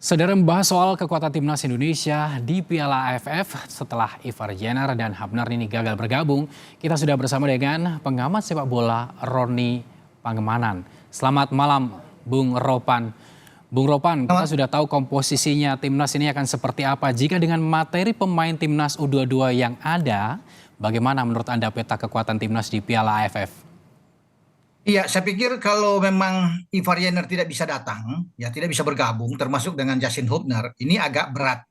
Saudara membahas soal kekuatan timnas Indonesia di Piala AFF setelah Ivar Jenner dan Habnar ini gagal bergabung. Kita sudah bersama dengan pengamat sepak bola Roni Pangemanan. Selamat malam Bung Ropan. Bung Ropan, kita sudah tahu komposisinya timnas ini akan seperti apa. Jika dengan materi pemain timnas U22 yang ada, bagaimana menurut Anda peta kekuatan timnas di Piala AFF? Iya, saya pikir kalau memang Ivar Jenner tidak bisa datang, ya tidak bisa bergabung, termasuk dengan Justin Hubner, ini agak berat.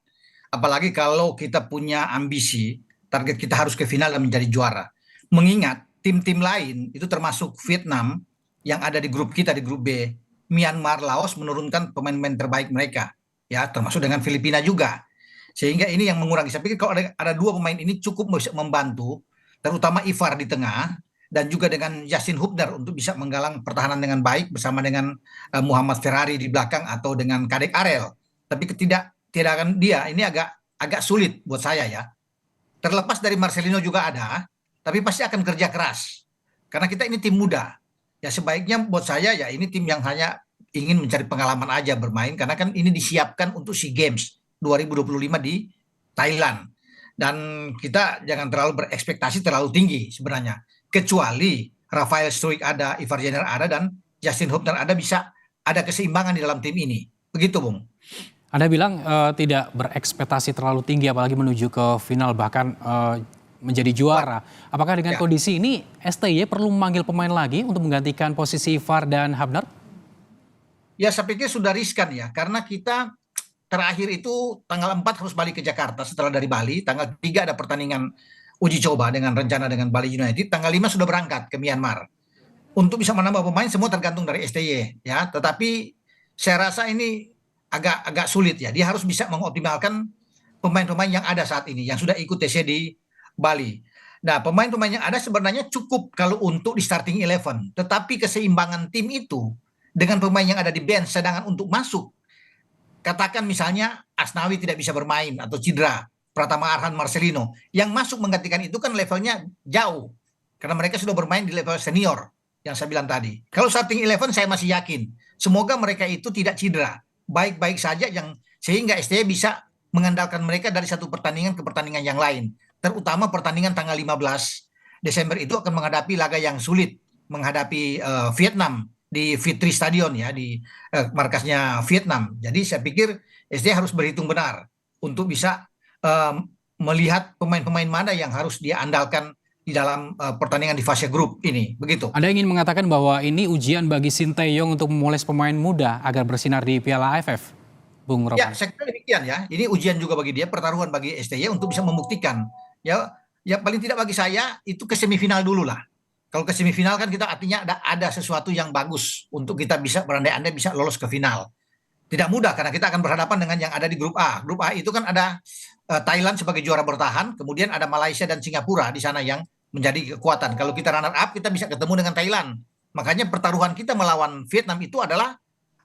Apalagi kalau kita punya ambisi, target kita harus ke final dan menjadi juara. Mengingat tim-tim lain, itu termasuk Vietnam, yang ada di grup kita, di grup B, Myanmar, Laos menurunkan pemain-pemain terbaik mereka, ya termasuk dengan Filipina juga. Sehingga ini yang mengurangi. Saya pikir kalau ada dua pemain ini cukup bisa membantu, terutama Ivar di tengah, dan juga dengan Justin Hubner untuk bisa menggalang pertahanan dengan baik bersama dengan Muhammad Ferrari di belakang atau dengan Kadek Arel. Tapi tidak akan dia ini agak sulit buat saya ya. Terlepas dari Marcelino juga ada, tapi pasti akan kerja keras. Karena kita ini tim muda. Ya sebaiknya buat saya ya ini tim yang hanya ingin mencari pengalaman aja bermain karena kan ini disiapkan untuk SEA Games 2025 di Thailand. Dan kita jangan terlalu berekspektasi terlalu tinggi sebenarnya. Kecuali Rafael Struijk ada, Ivar Jenner ada, dan Justin Hubner ada, bisa ada keseimbangan di dalam tim ini. Begitu, Bung. Anda bilang tidak berekspektasi terlalu tinggi apalagi menuju ke final bahkan menjadi juara. Apakah dengan kondisi ini STY perlu memanggil pemain lagi untuk menggantikan posisi Ivar dan Habnar? Ya saya pikir sudah riskan ya, karena kita terakhir itu tanggal 4 harus balik ke Jakarta setelah dari Bali, tanggal 3 ada pertandingan uji coba dengan rencana dengan Bali United, tanggal 5 sudah berangkat ke Myanmar. Untuk bisa menambah pemain semua tergantung dari STY ya, tetapi saya rasa ini agak sulit ya. Dia harus bisa mengoptimalkan pemain-pemain yang ada saat ini yang sudah ikut TC di Bali. Nah, pemain-pemain yang ada sebenarnya cukup kalau untuk di starting 11, tetapi keseimbangan tim itu dengan pemain yang ada di bench sedangkan untuk masuk, katakan misalnya Asnawi tidak bisa bermain atau cedera, Pratama Arhan, Marcelino, yang masuk menggantikan itu kan levelnya jauh karena mereka sudah bermain di level senior yang saya bilang tadi. Kalau starting 11 saya masih yakin semoga mereka itu tidak cedera, baik-baik saja, yang sehingga STY bisa mengandalkan mereka dari satu pertandingan ke pertandingan yang lain, terutama pertandingan tanggal 15 Desember itu akan menghadapi laga yang sulit, menghadapi Vietnam di Fitri Stadion ya, di markasnya Vietnam. Jadi saya pikir STY harus berhitung benar untuk bisa melihat pemain-pemain mana yang harus dia andalkan di dalam pertandingan di fase grup ini, begitu. Anda ingin mengatakan bahwa ini ujian bagi Sinteyong untuk memoles pemain muda agar bersinar di Piala AFF, Bung Ropan? Ya, saya kira demikian ya. Ini ujian juga bagi dia, pertaruhan bagi STY untuk bisa membuktikan. Ya, ya paling tidak bagi saya itu ke semifinal dulu lah. Kalau ke semifinal kan kita artinya ada sesuatu yang bagus untuk kita bisa berandai-andai bisa lolos ke final. Tidak mudah karena kita akan berhadapan dengan yang ada di grup A. Grup A itu kan ada Thailand sebagai juara bertahan, kemudian ada Malaysia dan Singapura di sana yang menjadi kekuatan. Kalau kita runner up, kita bisa ketemu dengan Thailand. Makanya pertaruhan kita melawan Vietnam itu adalah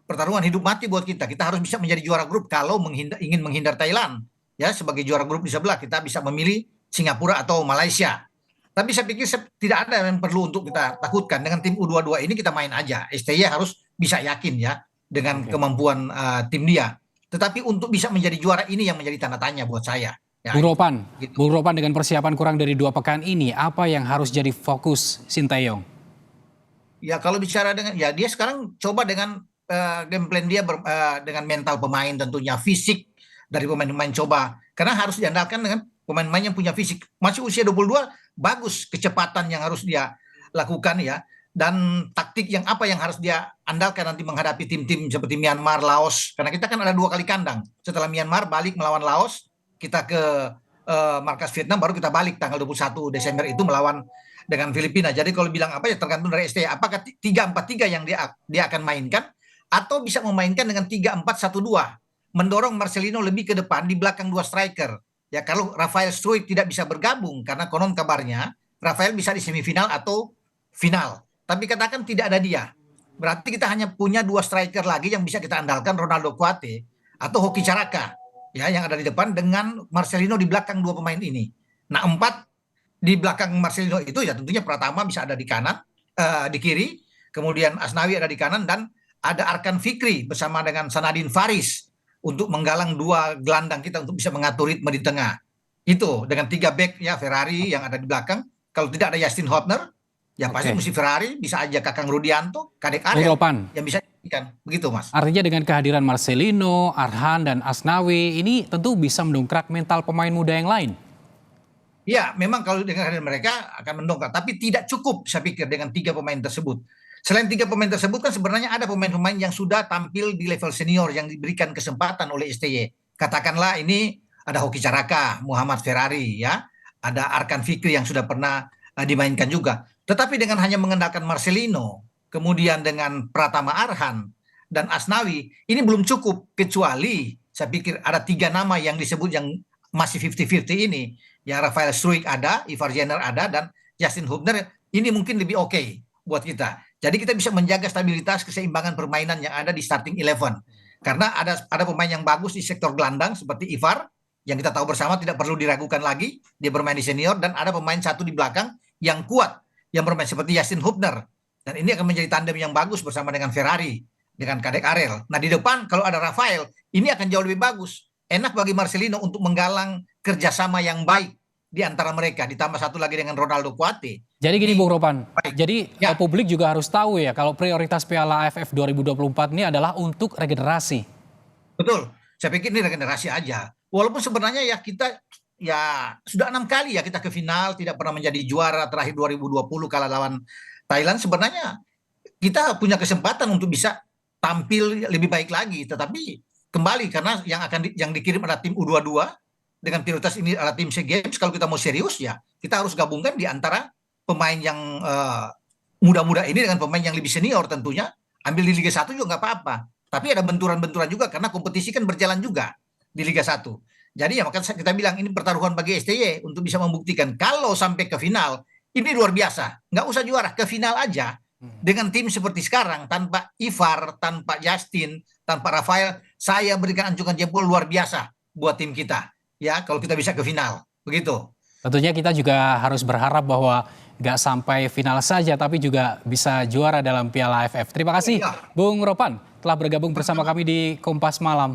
pertaruhan hidup mati buat kita. Kita harus bisa menjadi juara grup kalau ingin menghindar Thailand. Ya, sebagai juara grup di sebelah kita bisa memilih Singapura atau Malaysia. Tapi saya pikir tidak ada yang perlu untuk kita takutkan. Dengan tim U22 ini kita main aja. STY harus bisa yakin ya dengan kemampuan tim dia. Tetapi untuk bisa menjadi juara ini yang menjadi tanda tanya buat saya. Ya, Bung Ropan, gitu. Bung Ropan dengan persiapan kurang dari 2 pekan ini, apa yang harus jadi fokus Sinteyong? Ya kalau bicara dengan, ya dia sekarang coba dengan game plan dia dengan mental pemain tentunya, fisik dari pemain-pemain coba. Karena harus diandalkan dengan pemain-pemain yang punya fisik. Masih usia 22, bagus kecepatan yang harus dia lakukan ya. Dan taktik yang apa yang harus dia andalkan nanti menghadapi tim-tim seperti Myanmar, Laos. Karena kita kan ada 2 kali kandang. Setelah Myanmar balik melawan Laos, kita ke markas Vietnam, baru kita balik tanggal 21 Desember itu melawan dengan Filipina. Jadi kalau bilang apa ya tergantung dari STY. Apakah 3-4-3 yang dia akan mainkan atau bisa memainkan dengan 3-4-1-2. Mendorong Marcelino lebih ke depan di belakang 2 striker. Ya kalau Rafael Struijk tidak bisa bergabung karena konon kabarnya Rafael bisa di semifinal atau final. Tapi katakan tidak ada dia. Berarti kita hanya punya 2 striker lagi yang bisa kita andalkan, Ronaldo Kuate atau Hoki Caraka ya, yang ada di depan dengan Marcelino di belakang 2 pemain ini. Nah 4 di belakang Marcelino itu ya tentunya Pratama bisa ada di kanan, di kiri, kemudian Asnawi ada di kanan, dan ada Arkan Fikri bersama dengan Sanadin Faris untuk menggalang dua gelandang kita untuk bisa mengatur ritme di tengah. Itu dengan 3 back ya, Ferrari yang ada di belakang. Kalau tidak ada Justin Hubner, ya pasti Oke, mesti Ferrari, bisa aja Kakang Rudianto, Kadek Bung Ariel Ropan. yang bisa kan. Begitu Mas. Artinya dengan kehadiran Marcelino, Arhan, dan Asnawi ini tentu bisa mendongkrak mental pemain muda yang lain. Ya, memang kalau dengan kehadiran mereka akan mendongkrak, tapi tidak cukup saya pikir dengan 3 pemain tersebut. Selain 3 pemain tersebut kan sebenarnya ada pemain-pemain yang sudah tampil di level senior yang diberikan kesempatan oleh STY. Katakanlah ini ada Hoki Caraka, Muhammad Ferrari ya, ada Arkan Fikri yang sudah pernah dimainkan juga. Tetapi dengan hanya mengandalkan Marcelino, kemudian dengan Pratama Arhan dan Asnawi, ini belum cukup kecuali saya pikir ada 3 nama yang disebut yang masih 50-50 ini. Ya Rafael Struijk ada, Ivar Jenner ada, dan Justin Hubner ini mungkin lebih oke buat kita. Jadi kita bisa menjaga stabilitas keseimbangan permainan yang ada di starting 11. Karena ada pemain yang bagus di sektor gelandang seperti Ivar, yang kita tahu bersama tidak perlu diragukan lagi, dia bermain di senior, dan ada pemain satu di belakang yang kuat, yang bermain seperti Justin Hubner. Dan ini akan menjadi tandem yang bagus bersama dengan Ferrari, dengan Kadek Ariel. Nah di depan kalau ada Rafael, ini akan jauh lebih bagus. Enak bagi Marcelino untuk menggalang kerjasama yang baik di antara mereka, ditambah satu lagi dengan Ronaldo Kuate. Jadi gini Bung Ropan, Baik. jadi Ya. publik juga harus tahu ya kalau prioritas Piala AFF 2024 ini adalah untuk regenerasi. Betul, saya pikir ini regenerasi aja. Walaupun sebenarnya ya kita ya sudah 6 kali ya kita ke final, tidak pernah menjadi juara, terakhir 2020 kalah lawan Thailand. Sebenarnya kita punya kesempatan untuk bisa tampil lebih baik lagi, tetapi kembali karena yang dikirim adalah tim U22 dengan prioritas ini adalah tim SEA Games. Kalau kita mau serius ya kita harus gabungkan di antara pemain yang muda-muda ini dengan pemain yang lebih senior tentunya. Ambil di Liga 1 juga nggak apa-apa. Tapi ada benturan-benturan juga karena kompetisi kan berjalan juga di Liga 1. Jadi ya makanya kita bilang ini pertaruhan bagi STY untuk bisa membuktikan kalau sampai ke final ini luar biasa. Nggak usah juara, ke final aja dengan tim seperti sekarang tanpa Ivar, tanpa Justin, tanpa Rafael, saya berikan anjungan jempol luar biasa buat tim kita. Ya, kalau kita bisa ke final. Begitu. Tentunya kita juga harus berharap bahwa nggak sampai final saja, tapi juga bisa juara dalam Piala AFF. Terima kasih Iya. Bung Ropan telah bergabung bersama kami di Kompas Malam.